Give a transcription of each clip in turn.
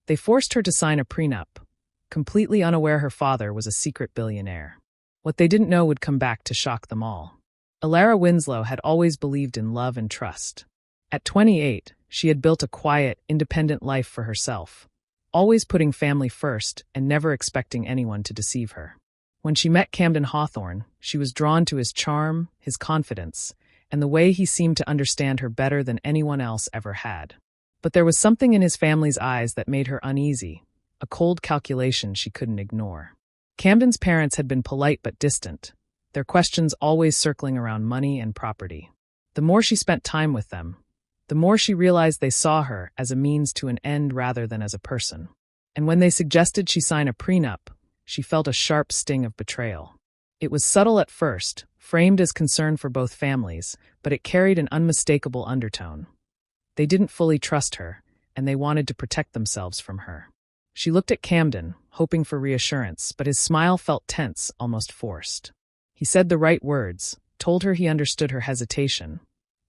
They forced her to sign a prenup, completely unaware her father was a secret billionaire. What they didn't know would come back to shock them all. Alara Winslow had always believed in love and trust. At 28, she had built a quiet, independent life for herself, always putting family first and never expecting anyone to deceive her. When she met Camden Hawthorne, she was drawn to his charm, his confidence, and the way he seemed to understand her better than anyone else ever had. But there was something in his family's eyes that made her uneasy, a cold calculation she couldn't ignore. Camden's parents had been polite but distant, their questions always circling around money and property. The more she spent time with them, the more she realized they saw her as a means to an end rather than as a person. And when they suggested she sign a prenup, she felt a sharp sting of betrayal. It was subtle at first, framed as concern for both families, but it carried an unmistakable undertone. They didn't fully trust her, and they wanted to protect themselves from her. She looked at Camden, hoping for reassurance, but his smile felt tense, almost forced. He said the right words, told her he understood her hesitation,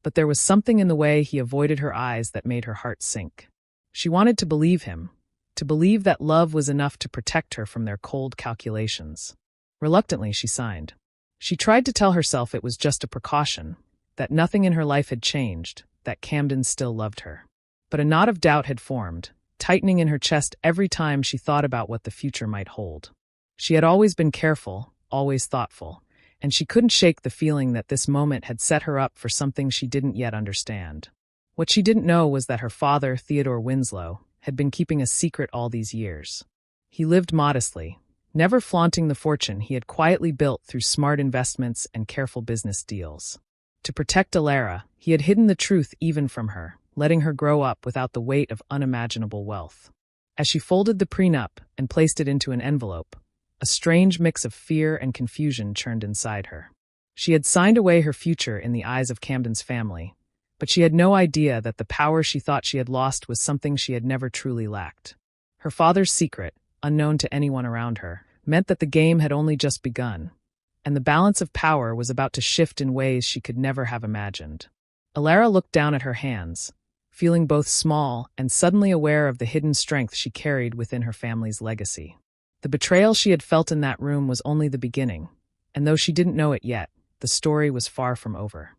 but there was something in the way he avoided her eyes that made her heart sink. She wanted to believe him, to believe that love was enough to protect her from their cold calculations. Reluctantly, she signed. She tried to tell herself it was just a precaution, that nothing in her life had changed, that Camden still loved her. But a knot of doubt had formed, tightening in her chest every time she thought about what the future might hold. She had always been careful, always thoughtful, and she couldn't shake the feeling that this moment had set her up for something she didn't yet understand. What she didn't know was that her father, Theodore Winslow, had been keeping a secret all these years. He lived modestly, never flaunting the fortune he had quietly built through smart investments and careful business deals. To protect Alara, he had hidden the truth even from her, letting her grow up without the weight of unimaginable wealth. As she folded the prenup and placed it into an envelope, a strange mix of fear and confusion churned inside her. She had signed away her future in the eyes of Camden's family, but she had no idea that the power she thought she had lost was something she had never truly lacked. Her father's secret, unknown to anyone around her, meant that the game had only just begun, and the balance of power was about to shift in ways she could never have imagined. Alara looked down at her hands, feeling both small and suddenly aware of the hidden strength she carried within her family's legacy. The betrayal she had felt in that room was only the beginning, and though she didn't know it yet, the story was far from over.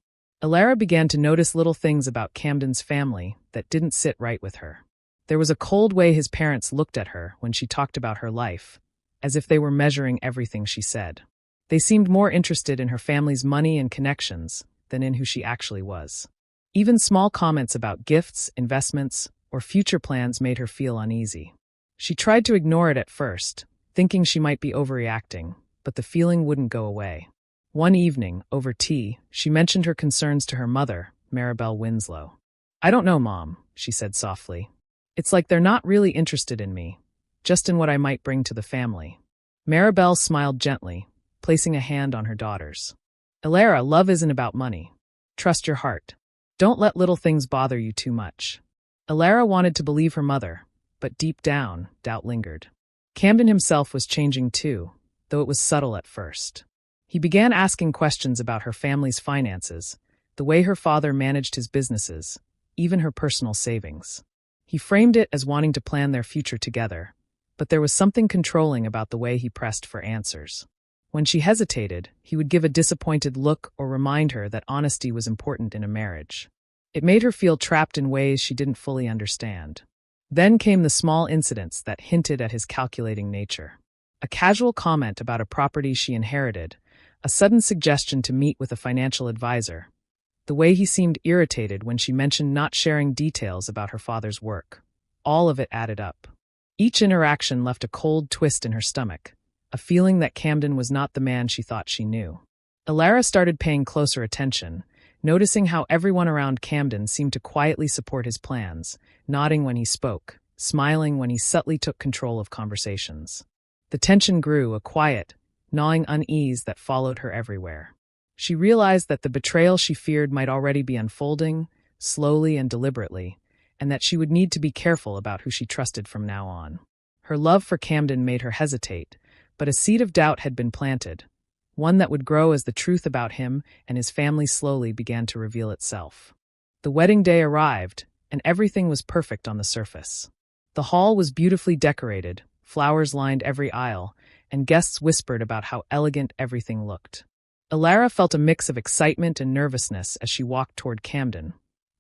Alara began to notice little things about Camden's family that didn't sit right with her. There was a cold way his parents looked at her when she talked about her life, as if they were measuring everything she said. They seemed more interested in her family's money and connections than in who she actually was. Even small comments about gifts, investments, or future plans made her feel uneasy. She tried to ignore it at first, thinking she might be overreacting, but the feeling wouldn't go away. One evening, over tea, she mentioned her concerns to her mother, Maribel Winslow. "I don't know, Mom," she said softly. "It's like they're not really interested in me, just in what I might bring to the family." Maribel smiled gently, placing a hand on her daughter's. "Alara, love isn't about money. Trust your heart. Don't let little things bother you too much." Alara wanted to believe her mother, but deep down, doubt lingered. Camden himself was changing too, though it was subtle at first. He began asking questions about her family's finances, the way her father managed his businesses, even her personal savings. He framed it as wanting to plan their future together, but there was something controlling about the way he pressed for answers. When she hesitated, he would give a disappointed look or remind her that honesty was important in a marriage. It made her feel trapped in ways she didn't fully understand. Then came the small incidents that hinted at his calculating nature. A casual comment about a property she inherited, a sudden suggestion to meet with a financial advisor, the way he seemed irritated when she mentioned not sharing details about her father's work. All of it added up. Each interaction left a cold twist in her stomach, a feeling that Camden was not the man she thought she knew. Alara started paying closer attention, noticing how everyone around Camden seemed to quietly support his plans, nodding when he spoke, smiling when he subtly took control of conversations. The tension grew, a quiet, gnawing unease that followed her everywhere. She realized that the betrayal she feared might already be unfolding, slowly and deliberately, and that she would need to be careful about who she trusted from now on. Her love for Camden made her hesitate, but a seed of doubt had been planted, one that would grow as the truth about him and his family slowly began to reveal itself. The wedding day arrived, and everything was perfect on the surface. The hall was beautifully decorated, flowers lined every aisle, and guests whispered about how elegant everything looked. Alara felt a mix of excitement and nervousness as she walked toward Camden,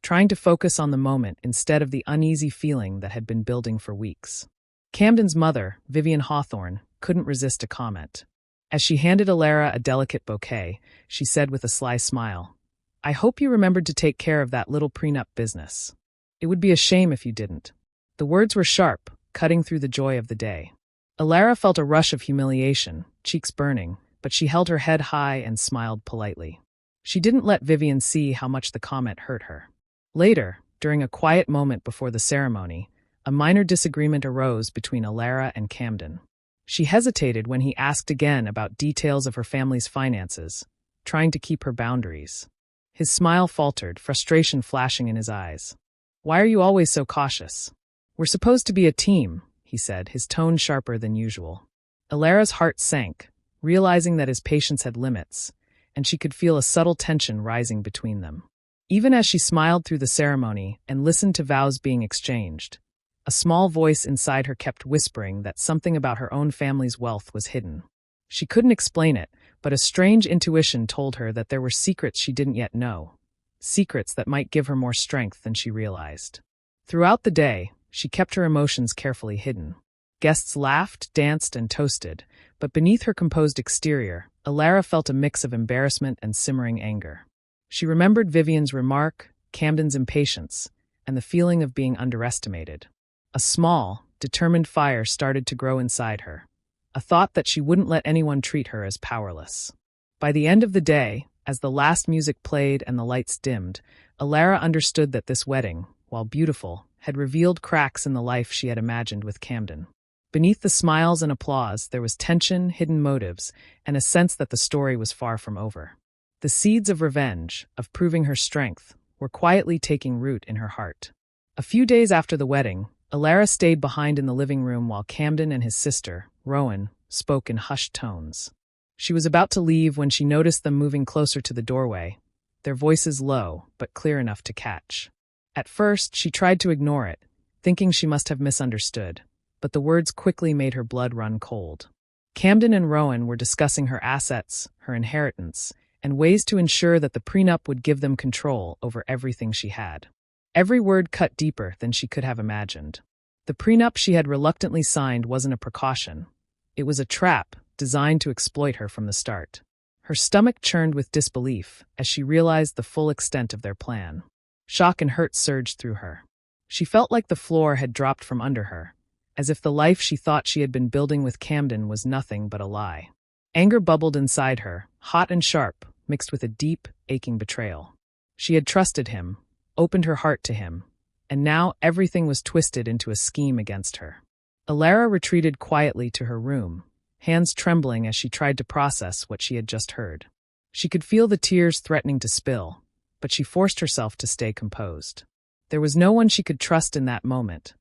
trying to focus on the moment instead of the uneasy feeling that had been building for weeks. Camden's mother, Vivian Hawthorne, couldn't resist a comment. As she handed Alara a delicate bouquet, she said with a sly smile, "I hope you remembered to take care of that little prenup business. It would be a shame if you didn't." The words were sharp, cutting through the joy of the day. Alara felt a rush of humiliation, cheeks burning, but she held her head high and smiled politely. She didn't let Vivian see how much the comment hurt her. Later, during a quiet moment before the ceremony, a minor disagreement arose between Alara and Camden. She hesitated when he asked again about details of her family's finances, trying to keep her boundaries. His smile faltered, frustration flashing in his eyes. "Why are you always so cautious?" "We're supposed to be a team," he said, his tone sharper than usual. Alara's heart sank, realizing that his patience had limits, and she could feel a subtle tension rising between them. Even as she smiled through the ceremony and listened to vows being exchanged, a small voice inside her kept whispering that something about her own family's wealth was hidden. She couldn't explain it, but a strange intuition told her that there were secrets she didn't yet know, secrets that might give her more strength than she realized. Throughout the day, she kept her emotions carefully hidden. Guests laughed, danced, and toasted, but beneath her composed exterior, Alara felt a mix of embarrassment and simmering anger. She remembered Vivian's remark, Camden's impatience, and the feeling of being underestimated. A small, determined fire started to grow inside her, a thought that she wouldn't let anyone treat her as powerless. By the end of the day, as the last music played and the lights dimmed, Alara understood that this wedding, while beautiful, had revealed cracks in the life she had imagined with Camden. Beneath the smiles and applause, there was tension, hidden motives, and a sense that the story was far from over. The seeds of revenge, of proving her strength, were quietly taking root in her heart. A few days after the wedding, Alara stayed behind in the living room while Camden and his sister, Rowan, spoke in hushed tones. She was about to leave when she noticed them moving closer to the doorway, their voices low but clear enough to catch. At first, she tried to ignore it, thinking she must have misunderstood, but the words quickly made her blood run cold. Camden and Rowan were discussing her assets, her inheritance, and ways to ensure that the prenup would give them control over everything she had. Every word cut deeper than she could have imagined. The prenup she had reluctantly signed wasn't a precaution. It was a trap designed to exploit her from the start. Her stomach churned with disbelief as she realized the full extent of their plan. Shock and hurt surged through her. She felt like the floor had dropped from under her, as if the life she thought she had been building with Camden was nothing but a lie. Anger bubbled inside her, hot and sharp, mixed with a deep, aching betrayal. She had trusted him, opened her heart to him, and now everything was twisted into a scheme against her. Alara retreated quietly to her room, hands trembling as she tried to process what she had just heard. She could feel the tears threatening to spill, but she forced herself to stay composed. There was no one she could trust in that moment,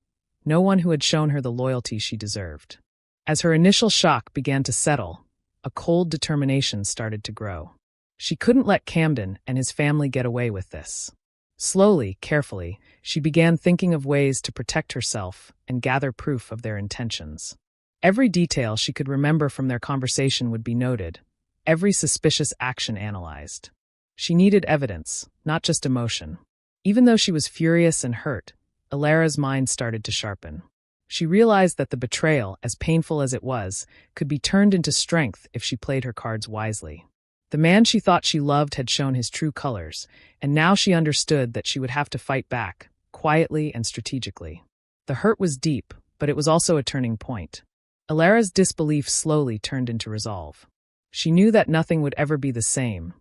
no one who had shown her the loyalty she deserved. As her initial shock began to settle, a cold determination started to grow. She couldn't let Camden and his family get away with this. Slowly, carefully, she began thinking of ways to protect herself and gather proof of their intentions. Every detail she could remember from their conversation would be noted, every suspicious action analyzed. She needed evidence, not just emotion. Even though she was furious and hurt, Alara's mind started to sharpen. She realized that the betrayal, as painful as it was, could be turned into strength if she played her cards wisely. The man she thought she loved had shown his true colors, and now she understood that she would have to fight back, quietly and strategically. The hurt was deep, but it was also a turning point. Alara's disbelief slowly turned into resolve. She knew that nothing would ever be the same,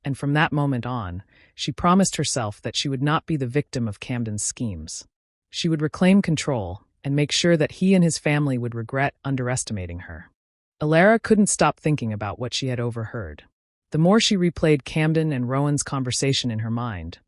and from that moment on, she promised herself that she would not be the victim of Camden's schemes. She would reclaim control and make sure that he and his family would regret underestimating her. Alara couldn't stop thinking about what she had overheard. The more she replayed Camden and Rowan's conversation in her mind,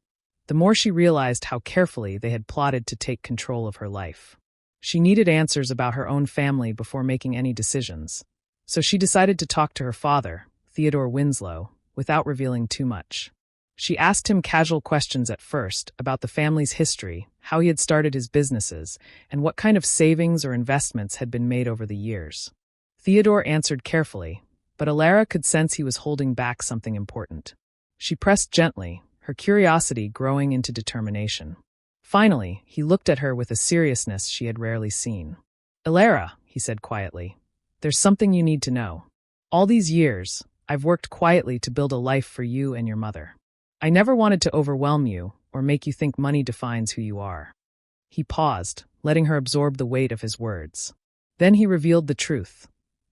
the more she realized how carefully they had plotted to take control of her life. She needed answers about her own family before making any decisions, so she decided to talk to her father, Theodore Winslow, without revealing too much. She asked him casual questions at first about the family's history, how he had started his businesses, and what kind of savings or investments had been made over the years. Theodore answered carefully, but Alara could sense he was holding back something important. She pressed gently, her curiosity growing into determination. Finally, he looked at her with a seriousness she had rarely seen. "Alara," he said quietly, "there's something you need to know. All these years, I've worked quietly to build a life for you and your mother. I never wanted to overwhelm you or make you think money defines who you are." He paused, letting her absorb the weight of his words. Then he revealed the truth.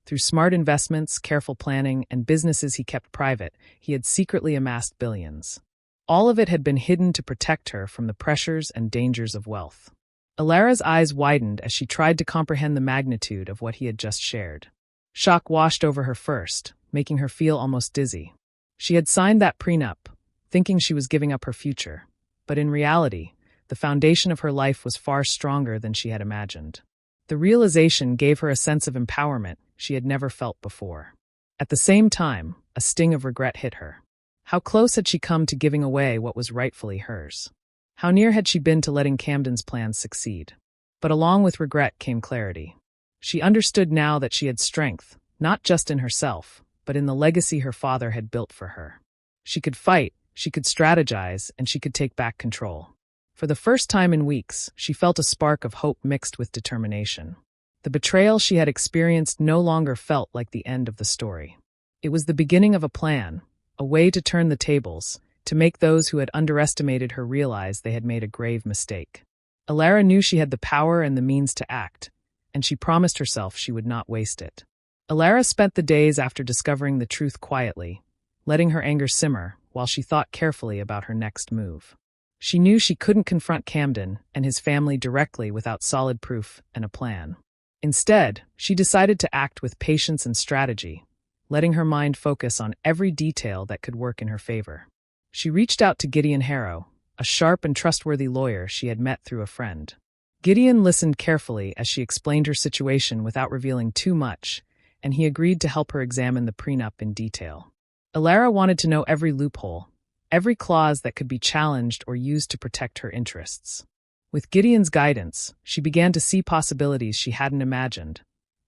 Through smart investments, careful planning, and businesses he kept private, he had secretly amassed billions. All of it had been hidden to protect her from the pressures and dangers of wealth. Alara's eyes widened as she tried to comprehend the magnitude of what he had just shared. Shock washed over her first, making her feel almost dizzy. She had signed that prenup, thinking she was giving up her future. But in reality, the foundation of her life was far stronger than she had imagined. The realization gave her a sense of empowerment she had never felt before. At the same time, a sting of regret hit her. How close had she come to giving away what was rightfully hers? How near had she been to letting Camden's plans succeed? But along with regret came clarity. She understood now that she had strength, not just in herself, but in the legacy her father had built for her. She could fight, she could strategize, and she could take back control. For the first time in weeks, she felt a spark of hope mixed with determination. The betrayal she had experienced no longer felt like the end of the story. It was the beginning of a plan, a way to turn the tables, to make those who had underestimated her realize they had made a grave mistake. Alara knew she had the power and the means to act, and she promised herself she would not waste it. Alara spent the days after discovering the truth quietly, letting her anger simmer while she thought carefully about her next move. She knew she couldn't confront Camden and his family directly without solid proof and a plan. Instead, she decided to act with patience and strategy, letting her mind focus on every detail that could work in her favor. She reached out to Gideon Harrow, a sharp and trustworthy lawyer she had met through a friend. Gideon listened carefully as she explained her situation without revealing too much, and he agreed to help her examine the prenup in detail. Alara wanted to know every loophole, every clause that could be challenged or used to protect her interests. With Gideon's guidance, she began to see possibilities she hadn't imagined,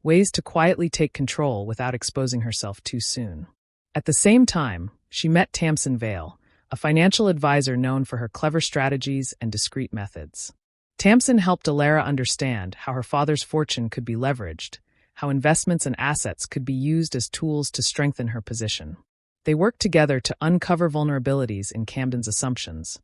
ways to quietly take control without exposing herself too soon. At the same time, she met Tamsin Vale, a financial advisor known for her clever strategies and discreet methods. Tamsin helped Alara understand how her father's fortune could be leveraged, how investments and assets could be used as tools to strengthen her position. They worked together to uncover vulnerabilities in Camden's assumptions,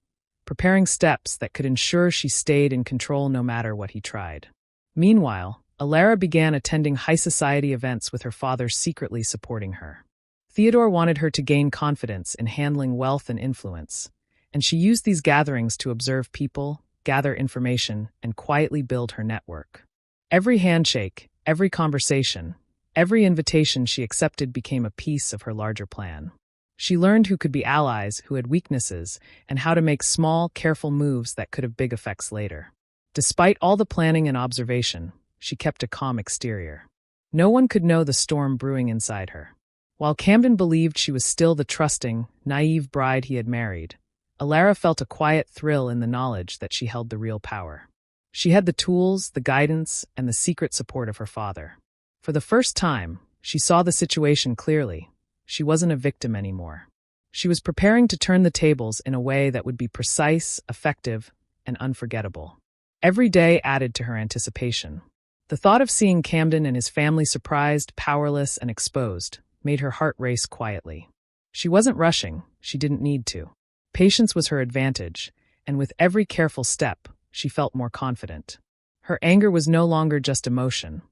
preparing steps that could ensure she stayed in control no matter what he tried. Meanwhile, Alara began attending high society events with her father secretly supporting her. Theodore wanted her to gain confidence in handling wealth and influence, and she used these gatherings to observe people, gather information, and quietly build her network. Every handshake, every conversation, every invitation she accepted became a piece of her larger plan. She learned who could be allies, who had weaknesses, and how to make small, careful moves that could have big effects later. Despite all the planning and observation, she kept a calm exterior. No one could know the storm brewing inside her. While Camden believed she was still the trusting, naive bride he had married, Alara felt a quiet thrill in the knowledge that she held the real power. She had the tools, the guidance, and the secret support of her father. For the first time, she saw the situation clearly. She wasn't a victim anymore. She was preparing to turn the tables in a way that would be precise, effective, and unforgettable. Every day added to her anticipation. The thought of seeing Camden and his family surprised, powerless, and exposed made her heart race quietly. She wasn't rushing, she didn't need to. Patience was her advantage, and with every careful step, she felt more confident. Her anger was no longer just emotion.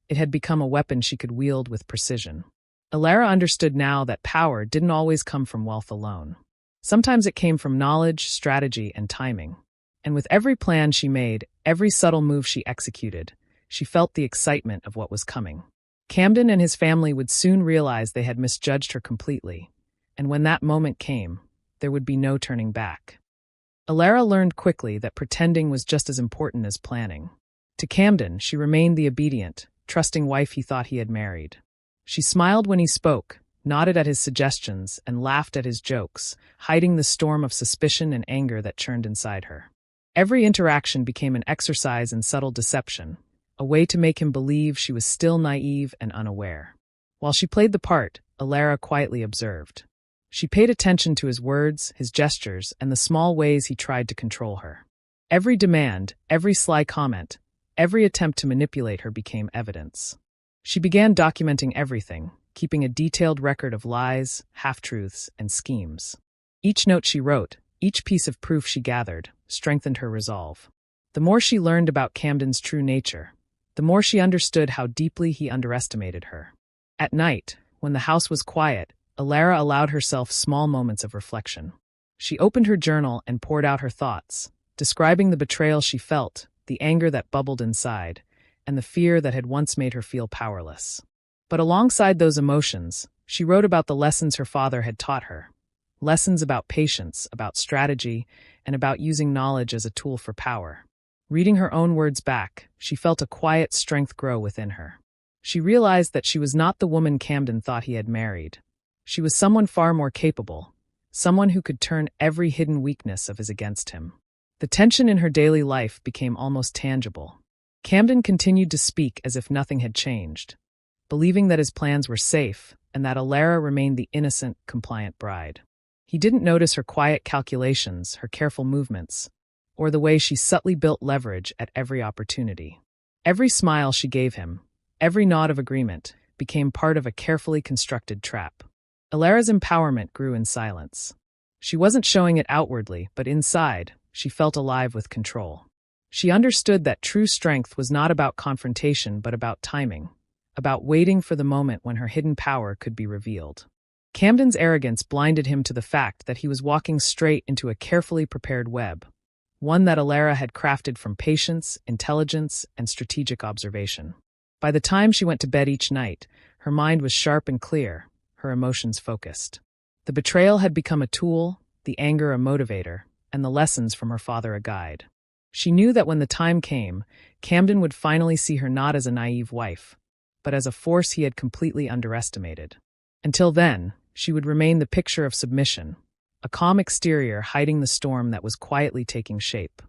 It had become a weapon she could wield with precision. Alara understood now that power didn't always come from wealth alone. Sometimes it came from knowledge, strategy, and timing. And with every plan she made, every subtle move she executed, she felt the excitement of what was coming. Camden and his family would soon realize they had misjudged her completely, and when that moment came, there would be no turning back. Alara learned quickly that pretending was just as important as planning. To Camden, she remained the obedient, trusting wife he thought he had married. She smiled when he spoke, nodded at his suggestions, and laughed at his jokes, hiding the storm of suspicion and anger that churned inside her. Every interaction became an exercise in subtle deception, a way to make him believe she was still naive and unaware. While she played the part, Alara quietly observed. She paid attention to his words, his gestures, and the small ways he tried to control her. Every demand, every sly comment, every attempt to manipulate her became evidence. She began documenting everything, keeping a detailed record of lies, half-truths, and schemes. Each note she wrote, each piece of proof she gathered, strengthened her resolve. The more she learned about Camden's true nature, the more she understood how deeply he underestimated her. At night, when the house was quiet, Alara allowed herself small moments of reflection. She opened her journal and poured out her thoughts, describing the betrayal she felt, the anger that bubbled inside, and the fear that had once made her feel powerless. But alongside those emotions, she wrote about the lessons her father had taught her. Lessons about patience, about strategy, and about using knowledge as a tool for power. Reading her own words back, she felt a quiet strength grow within her. She realized that she was not the woman Camden thought he had married. She was someone far more capable, someone who could turn every hidden weakness of his against him. The tension in her daily life became almost tangible. Camden continued to speak as if nothing had changed, believing that his plans were safe and that Alara remained the innocent, compliant bride. He didn't notice her quiet calculations, her careful movements, or the way she subtly built leverage at every opportunity. Every smile she gave him, every nod of agreement, became part of a carefully constructed trap. Alara's empowerment grew in silence. She wasn't showing it outwardly, but inside, she felt alive with control. She understood that true strength was not about confrontation but about timing, about waiting for the moment when her hidden power could be revealed. Camden's arrogance blinded him to the fact that he was walking straight into a carefully prepared web, one that Alara had crafted from patience, intelligence, and strategic observation. By the time she went to bed each night, her mind was sharp and clear, her emotions focused. The betrayal had become a tool, the anger a motivator, and the lessons from her father a guide. She knew that when the time came, Camden would finally see her not as a naive wife, but as a force he had completely underestimated. Until then, she would remain the picture of submission, a calm exterior hiding the storm that was quietly taking shape.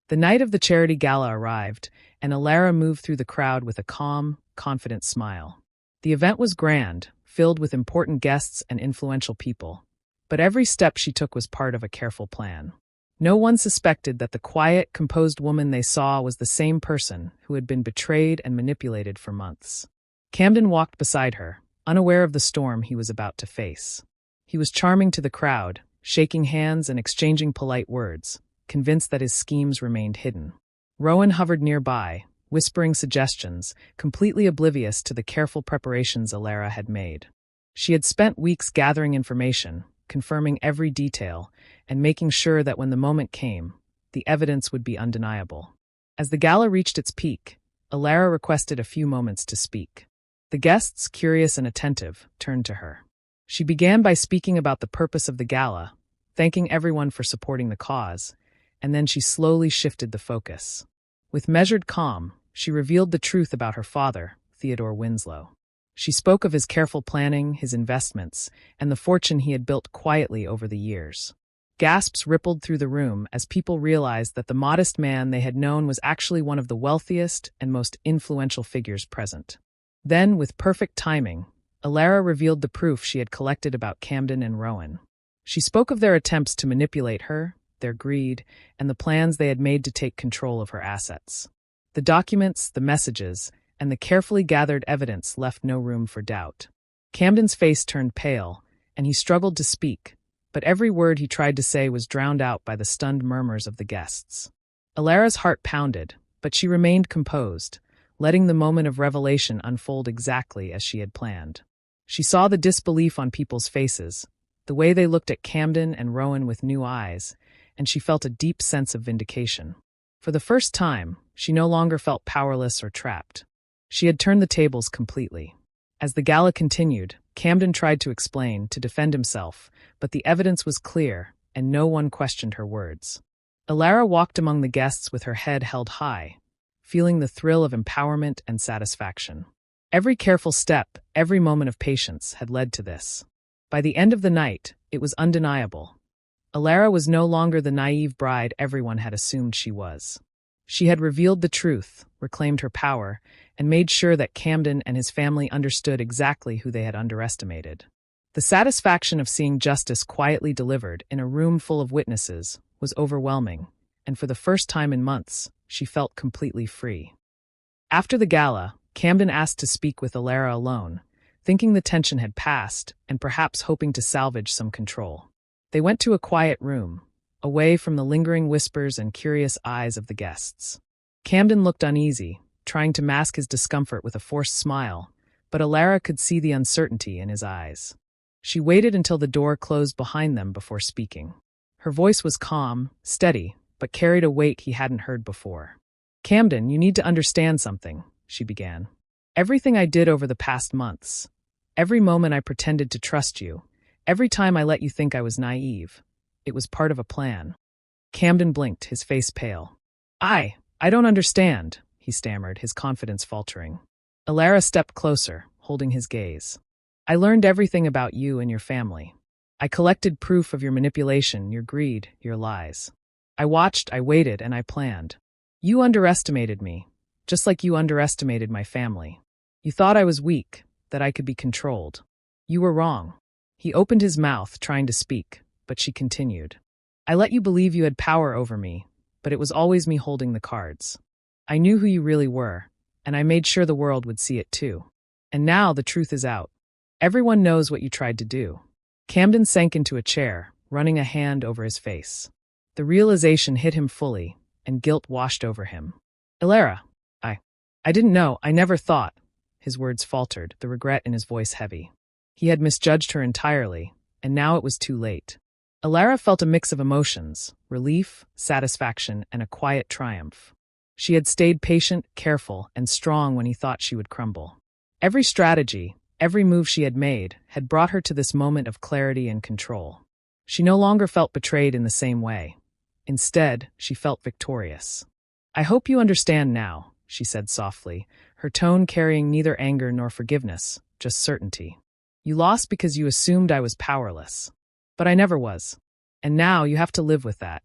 The night of the charity gala arrived, and Alara moved through the crowd with a calm, confident smile. The event was grand, filled with important guests and influential people, but every step she took was part of a careful plan. No one suspected that the quiet, composed woman they saw was the same person who had been betrayed and manipulated for months. Camden walked beside her, unaware of the storm he was about to face. He was charming to the crowd, shaking hands and exchanging polite words, convinced that his schemes remained hidden. Rowan hovered nearby, whispering suggestions, completely oblivious to the careful preparations Alara had made. She had spent weeks gathering information, confirming every detail, and making sure that when the moment came, the evidence would be undeniable. As the gala reached its peak, Alara requested a few moments to speak. The guests, curious and attentive, turned to her. She began by speaking about the purpose of the gala, thanking everyone for supporting the cause, and then she slowly shifted the focus. With measured calm, she revealed the truth about her father, Theodore Winslow. She spoke of his careful planning, his investments, and the fortune he had built quietly over the years. Gasps rippled through the room as people realized that the modest man they had known was actually one of the wealthiest and most influential figures present. Then, with perfect timing, Alara revealed the proof she had collected about Camden and Rowan. She spoke of their attempts to manipulate her, their greed, and the plans they had made to take control of her assets. The documents, the messages, and the carefully gathered evidence left no room for doubt. Camden's face turned pale, and he struggled to speak, but every word he tried to say was drowned out by the stunned murmurs of the guests. Alara's heart pounded, but she remained composed, letting the moment of revelation unfold exactly as she had planned. She saw the disbelief on people's faces, the way they looked at Camden and Rowan with new eyes, and she felt a deep sense of vindication. For the first time, she no longer felt powerless or trapped. She had turned the tables completely. As the gala continued, Camden tried to explain, to defend himself, but the evidence was clear, and no one questioned her words. Alara walked among the guests with her head held high, feeling the thrill of empowerment and satisfaction. Every careful step, every moment of patience had led to this. By the end of the night, it was undeniable. Alara was no longer the naive bride everyone had assumed she was. She had revealed the truth, reclaimed her power, and made sure that Camden and his family understood exactly who they had underestimated. The satisfaction of seeing justice quietly delivered in a room full of witnesses was overwhelming, and for the first time in months, she felt completely free. After the gala, Camden asked to speak with Alara alone, thinking the tension had passed and perhaps hoping to salvage some control. They went to a quiet room, away from the lingering whispers and curious eyes of the guests. Camden looked uneasy, trying to mask his discomfort with a forced smile, but Alara could see the uncertainty in his eyes. She waited until the door closed behind them before speaking. Her voice was calm, steady, but carried a weight he hadn't heard before. "Camden, you need to understand something," she began. "Everything I did over the past months, every moment I pretended to trust you, every time I let you think I was naive, it was part of a plan." Camden blinked, his face pale. I don't understand," he stammered, his confidence faltering. Alara stepped closer, holding his gaze. "I learned everything about you and your family. I collected proof of your manipulation, your greed, your lies. I watched, I waited, and I planned. You underestimated me, just like you underestimated my family. You thought I was weak, that I could be controlled. You were wrong." He opened his mouth, trying to speak, but she continued. "I let you believe you had power over me, but it was always me holding the cards. I knew who you really were, and I made sure the world would see it too. And now the truth is out. Everyone knows what you tried to do." Camden sank into a chair, running a hand over his face. The realization hit him fully, and guilt washed over him. "Alara, I didn't know, I never thought." His words faltered, the regret in his voice heavy. He had misjudged her entirely, and now it was too late. Alara felt a mix of emotions, relief, satisfaction, and a quiet triumph. She had stayed patient, careful, and strong when he thought she would crumble. Every strategy, every move she had made, had brought her to this moment of clarity and control. She no longer felt betrayed in the same way. Instead, she felt victorious. "I hope you understand now," she said softly, her tone carrying neither anger nor forgiveness, just certainty. "You lost because you assumed I was powerless. But I never was. And now you have to live with that."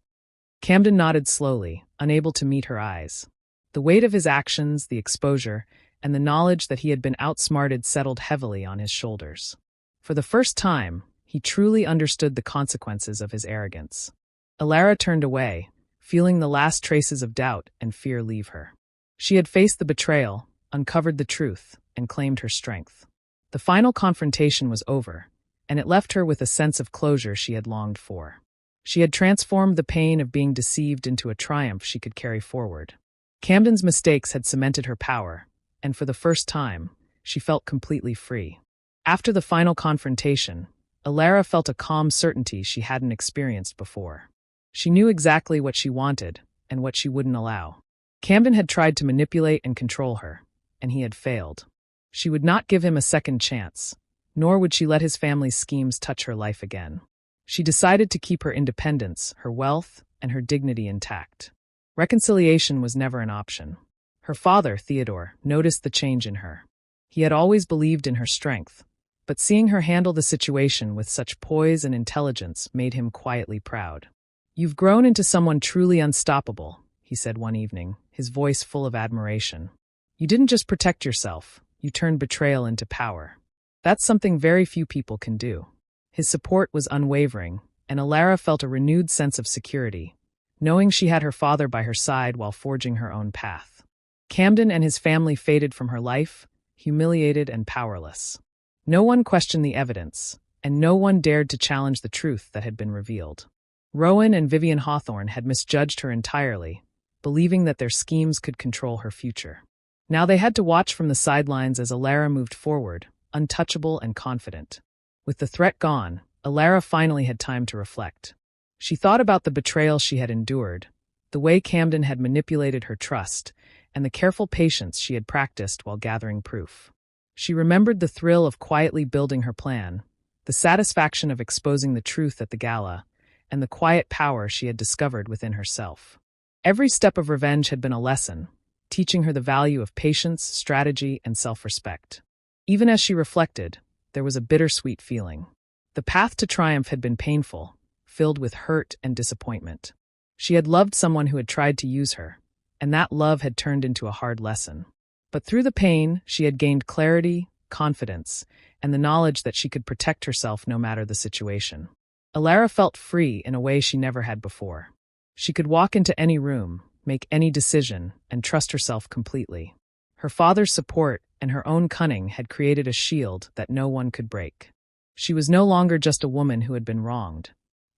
Camden nodded slowly, unable to meet her eyes. The weight of his actions, the exposure, and the knowledge that he had been outsmarted settled heavily on his shoulders. For the first time, he truly understood the consequences of his arrogance. Alara turned away, feeling the last traces of doubt and fear leave her. She had faced the betrayal, uncovered the truth, and claimed her strength. The final confrontation was over, and it left her with a sense of closure she had longed for. She had transformed the pain of being deceived into a triumph she could carry forward. Camden's mistakes had cemented her power, and for the first time, she felt completely free. After the final confrontation, Alara felt a calm certainty she hadn't experienced before. She knew exactly what she wanted and what she wouldn't allow. Camden had tried to manipulate and control her, and he had failed. She would not give him a second chance, nor would she let his family's schemes touch her life again. She decided to keep her independence, her wealth, and her dignity intact. Reconciliation was never an option. Her father, Theodore, noticed the change in her. He had always believed in her strength, but seeing her handle the situation with such poise and intelligence made him quietly proud. "You've grown into someone truly unstoppable," he said one evening, his voice full of admiration. "You didn't just protect yourself, you turned betrayal into power. That's something very few people can do." His support was unwavering, and Alara felt a renewed sense of security, knowing she had her father by her side while forging her own path. Camden and his family faded from her life, humiliated and powerless. No one questioned the evidence, and no one dared to challenge the truth that had been revealed. Rowan and Vivian Hawthorne had misjudged her entirely, believing that their schemes could control her future. Now they had to watch from the sidelines as Alara moved forward, untouchable and confident. With the threat gone, Alara finally had time to reflect. She thought about the betrayal she had endured, the way Camden had manipulated her trust, and the careful patience she had practiced while gathering proof. She remembered the thrill of quietly building her plan, the satisfaction of exposing the truth at the gala, and the quiet power she had discovered within herself. Every step of revenge had been a lesson, teaching her the value of patience, strategy, and self-respect. Even as she reflected, there was a bittersweet feeling. The path to triumph had been painful, filled with hurt and disappointment. She had loved someone who had tried to use her, and that love had turned into a hard lesson. But through the pain, she had gained clarity, confidence, and the knowledge that she could protect herself no matter the situation. Alara felt free in a way she never had before. She could walk into any room, make any decision, and trust herself completely. Her father's support and her own cunning had created a shield that no one could break. She was no longer just a woman who had been wronged.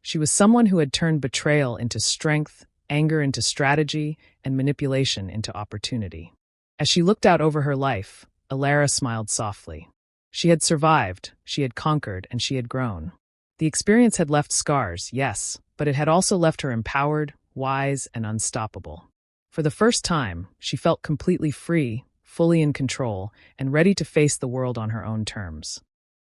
She was someone who had turned betrayal into strength, anger into strategy, and manipulation into opportunity. As she looked out over her life, Alara smiled softly. She had survived, she had conquered, and she had grown. The experience had left scars, yes, but it had also left her empowered, wise, and unstoppable. For the first time, she felt completely free, fully in control, and ready to face the world on her own terms.